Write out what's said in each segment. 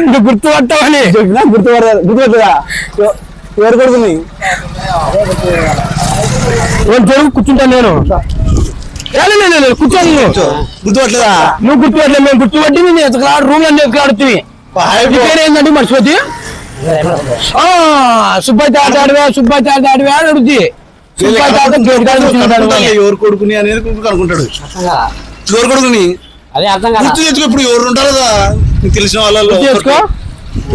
నువ్వు గుర్తుపట్టావని చెప్పినా గుర్తుపట్టదా ఎవరు కొడుకుని కూర్చుంటాను నేను కూర్చోను గుర్తుపట్టలేదా నువ్వు గుర్తుపట్టలేదు మేము గుర్తుపట్టి నేను ఎక్కడ రూమ్ అన్ని ఎక్కడుతుంది ఏంటంటే మర్చిపోతే సుబ్బయ్య తాత ఆడివా అని అడుగుతుంది సుబ్బయ్య తాత ఎవరు కొడుకుని అనేది కనుక్కుంటాడు ఎవరు కొడుకుని అదే అర్థం కాదు గుర్తు తెచ్చుకో. ఇప్పుడు ఎవరు ఉంటారు కదా నీకు తెలిసిన వాళ్ళలో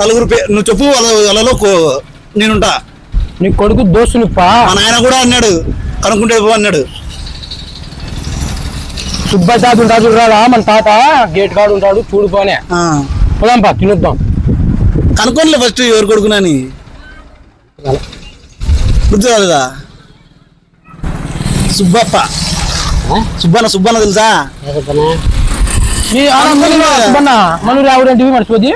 నలుగురు నువ్వు చెప్పు వాళ్ళలో నేనుంటా. నీ కొడుకు దోస్తులు మా నాయన కూడా అన్నాడు కనుక్కుంటే అన్నాడు. సుబ్బయ్య తాత ఉంటాడు చూడరా మన తాత గేట్ కాడు ఉంటాడు చూడుకోనే పోదాంపా తినొద్దాం. కనుక్కోలే ఫస్ట్ ఎవరు కొడుకునని గుర్తు కాదుగా. సుబ్బన్న తెలుసా? సుబ్బన్న మనూరు ఆవిడంటివి మర్చిపోద్ది.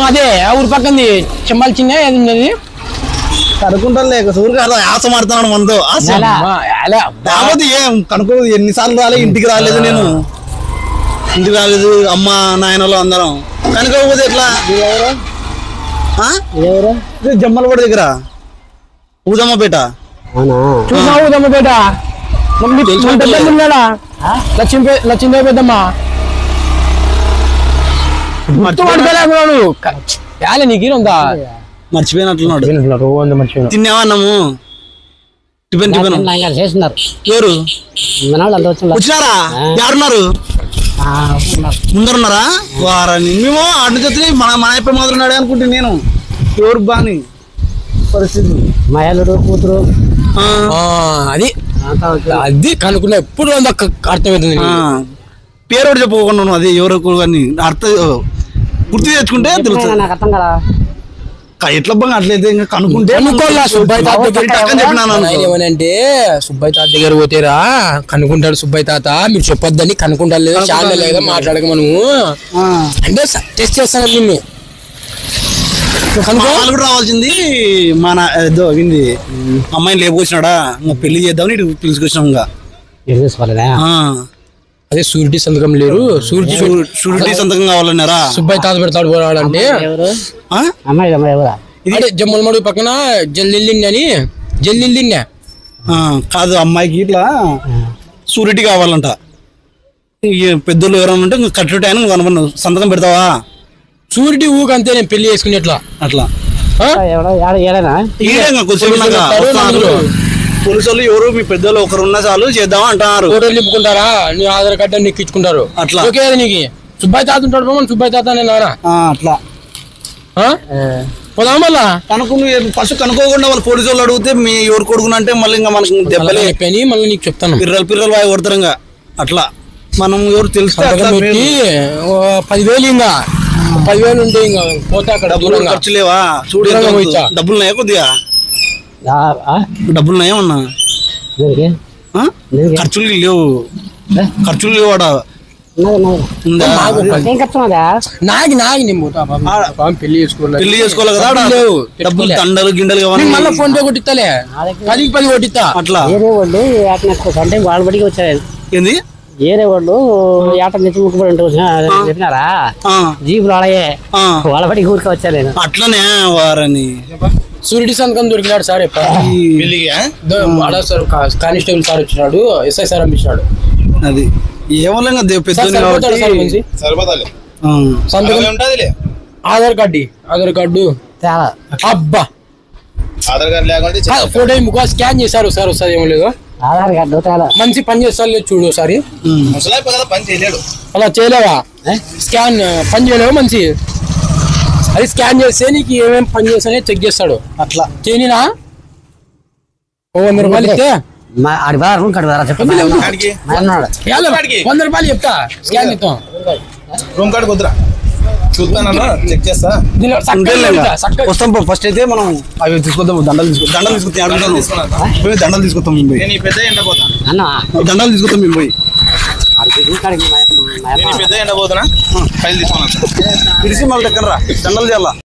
అదే ఆ ఊరు పక్కంది చెమ్మాలి చిన్న ఏది ఉన్నది కనుక్కుంటాను లేక ఊరికి ఆశ మాడుతున్నాడు మనతో. కాకపోతే ఏం కనుక్కో ఎన్నిసార్లు రాలే ఇంటికి రాలేదు నేను ఇంటికి రాలేదు అమ్మ నాయనలో అందరం కనుకోకపోతే ఎట్లా? జమ్మలపూడి దగ్గర ఊదమ్మపేట చూసా ఊదమ్మపేట ఉన్నాడా లక్ష్మీ పెద్దమ్మా నీకేనుందా మర్చిపోయినట్లున్నాడు. మర్చిపోయినా తిన్నామన్నాము టిఫిన్ చేస్తున్నారు ఎవరు వచ్చినారా? ఎవరున్నారు ముందరున్నారా? వారని మేము అడ్డు చెప్తే మన ఎప్పుడు మొదలున్నాడే అనుకుంటే నేను ఎవరు బాని పరిస్థితి మా అల్లుడు కూతురు అది అది కనుక్కున్నా ఎప్పుడు అర్థమవుతుంది. పేరు కూడా చెప్పుకోకుండా అది ఎవరు అని అర్థం గుర్తు తెచ్చుకుంటే తెలుస్తుంది. నాకు అర్థం కదా ఎట్లా బాగా అట్లయితే ఇంకా కనుక్కుంటే ఏమనంటే సుబ్బయ్య తాత దగ్గర పోతేరా కనుక్కుంటాడు సుబ్బయ్య తాత మీరు చెప్పొద్దని కనుక్కుంటారు లేదా చాలా లేదా మాట్లాడక మనము అంటే టెస్ట్ చేస్తాను నిన్ను కూడా రావాల్సింది మన ఏదో అయింది అమ్మాయిని లేపుకొచ్చినాడా ఇంకా పెళ్లి చేద్దామని ఇటు పిలుచుకొచ్చినాం. ఇంకా అదే షూరిటీ సంతకం లేరు షూరిటీ సంతకం కావాలన్నారా? సుబ్బయ్య తాత పెడతాడు పోరాడంటే ఇదే జమ్మలమడు పక్కన జల్లిల్లిన్నా కాదు అమ్మాయికి ఇట్లా షూరిటీ కావాలంట. పెద్దోళ్ళు ఎవరైనా ఉంటే కట్టు టైం కనుక్కున్నావు సంతకం పెడతావా? షూరిటీ ఊకంతే నేను పెళ్లి చేసుకునేట్లా అట్లా పోలీసు వాళ్ళు ఎవరు మీ పెద్దలు ఒకరు ఉన్న చాలు చేద్దాం అంటారు. ఫోటోలు నింపుకుంటారా నీ ఆధార్ కార్డు నీకు ఇచ్చుకుంటారు అట్లా. ఓకే నీకు సుబ్బయ్య తాత ఉంటాడు బాబు సుబ్బయ్య తాత నారా అట్లా పోదాం మళ్ళా కనుక్కుని ఫస్ట్ కనుక్కోకుండా వాళ్ళు పోలీసు వాళ్ళు అడిగితే మీ ఎవరు కొడుకున్నా అంటే మళ్ళీ ఇంకా మనకి దెబ్బలే చెప్పని మళ్ళీ నీకు చెప్తాను పిల్లలు వాయి కొడతారు ఇంకా అట్లా మనం ఎవరు తెలుస్తే 10,000 ఇంకా 10,000 ఉంటే ఇంకా పోతే అక్కడ ఖర్చు లేవా? చూడు డబ్బులు ఉన్నాయా? కొద్దిగా డబ్బులు ఉన్నాయా? ఉన్నా ఖర్చులు లేవు వాడ పెళ్లి చేసుకోవాలి కదా డబ్బులు దండలు గిండలు మళ్ళీ ఫోన్ పే కొట్టిస్తాలే 10 కొట్టిస్తా అట్లా. అంటే వాళ్ళ బడికి వచ్చారు ఏంది ఏరే వాళ్ళు ఏట నెచ్చి ముక్కుబడి చెప్పినారా జీపులు అలాగే వాళ్ళ బడికి ఊరికి వచ్చారు. అట్లనే వారని షూరిటీ సంతకం దొరికినాడు సార్ కానిస్టేబుల్ సార్ వచ్చినాడు ఎస్ఐ సార్ పంపించాడు. అది ఏమన్నా ఆధార్ కార్డు అబ్బా ఆధార్ కార్డు లేకుంటే ఫోటో ముఖ స్కాన్ చేశారు సార్ వస్తుంది ఏమో లేదు ఆధార్ కార్డు మంచి పని చేస్తారు లేదు చూడు ఒకసారి పని చేయలేడు అలా చేయలేవా స్కాన్ పని చేయలేవా మంచి అది స్కాన్ చేస్తే నీకు ఏమేమి పని చేస్తానే చెక్ చేస్తాడు అట్లా చేయనా 100 రూపాయలు ఇస్తే 100 రూపాయలు చెప్తా స్కాన్ ఇస్తాం రూమ్ కార్డు కుదరా చూస్తానన్నా చెక్ చేస్తా వస్తాం. ఫస్ట్ అయితే మనం అవి తీసుకొద్దాం దండలు తీసుకొస్తాం దండలు తీసుకొస్తాం మేము పోయి పెద్ద ఎండపోతా దండలు తీసుకొస్తాం మేము పోయి పెద్ద ఎండపోతున్నా ఫైల్ తీసుకున్నా పిలిచి మళ్ళీ దగ్గర దండలు చేయాలా?